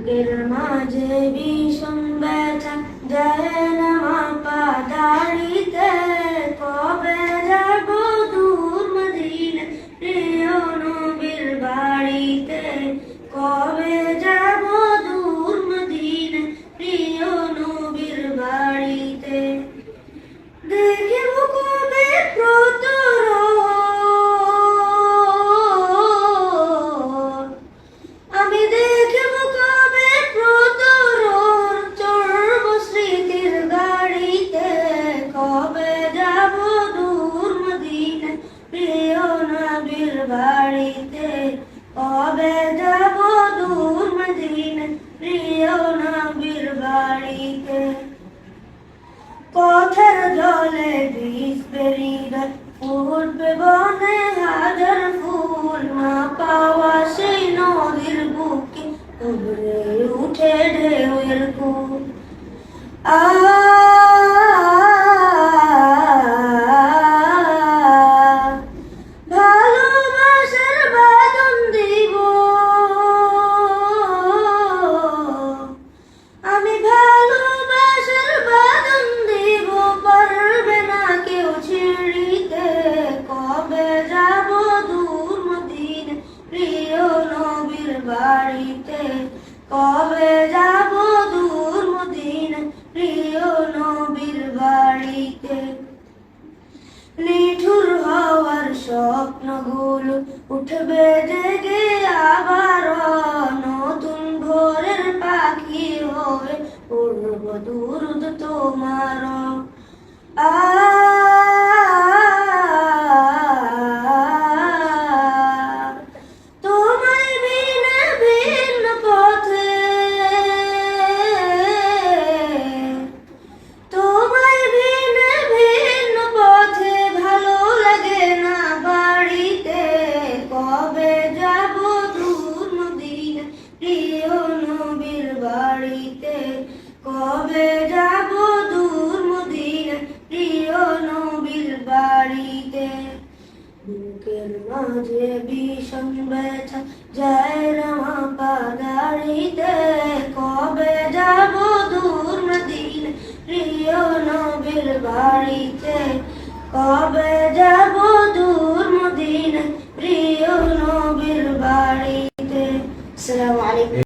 বুকের মাঝে বিষম ব্যথা যায় না মাপা দাড়িতে, কবে যাব দূর মদিনা প্রিয় নবীর বাড়িতে, কবে যাব দূর মদিনা প্রিয় নবীর বাড়িতে। দেখিব কবে প্রতরণ, আমি দেখিব কবে প্রতরণ, চড়ব স্মৃতির গাড়িতে, কবে যাব দূর মদিনা প্রিয় নবীর বাড়িতে, কবে যাব দূর মদিনা প্রিয় নবীর বাড়িতে। পথের জলে ভিজবে হৃদয়, ফুটবে বনে হাজার ফুল, না পাওয়া সেই নদীর বুকে উড়ে উঠে ঢেউয়ের কূল। ভালোবাসার বাঁধন দিব আমি, ভালোবাসার বাঁধন দিব, পারবে না কেউ ছিঁড়িতে, কবে যাব দূর মদিনা প্রিয় নবীর বাড়িতে, কবে যাব দূর মদিনা প্রিয় নবীর বাড়িতে। নিঠুর হওয়ার স্বপ্নগুলো উঠবে জেগে আবার, নতুন ভোরের পাখি হয়ে উড়ব দুরুদ তোমার। তোমায় বিনা ভিন্ন পথে, তোমায় বিনা ভিন্ন পথে ভালো লাগে না বাড়িতে, কবে যাব দূর মদিনা প্রিয় নবীর বাড়িতে, কবে যাব দূর মদিনা প্রিয় নবীর বাড়িতে। বুকের মাঝে বিষম ব্যথা যায় না মাপা দাড়িতে, কবে যাব দূর মদিনা প্রিয় নবীর বাড়িতে, কবে